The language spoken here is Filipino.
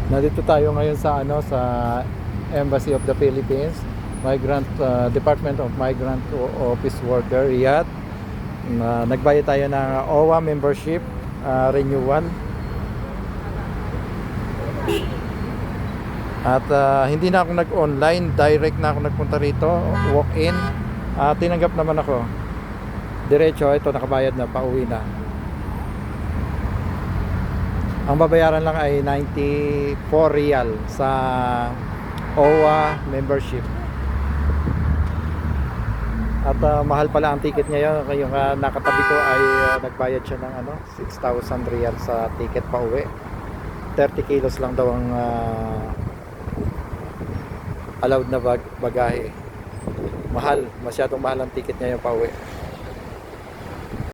Nandito tayo ngayon sa Embassy of the Philippines, Department of Migrant Office Worker, Riyadh. Nagbayad tayo ng OWA membership renewal. At hindi na ako nag-online, direct na ako nagpunta rito, walk-in. Tinanggap naman ako. Diretso, ito nakabayad na, pauwi na. Ang babayaran lang ay 94 riyal sa OWA membership. At mahal pala ang ticket ngayon. Yung nakatabi ko ay nagbayad siya ng 6,000 riyal sa ticket pa uwi. 30 kilos lang daw ang allowed na bagahe. Mahal, masyadong mahal ang ticket ngayon pa uwi.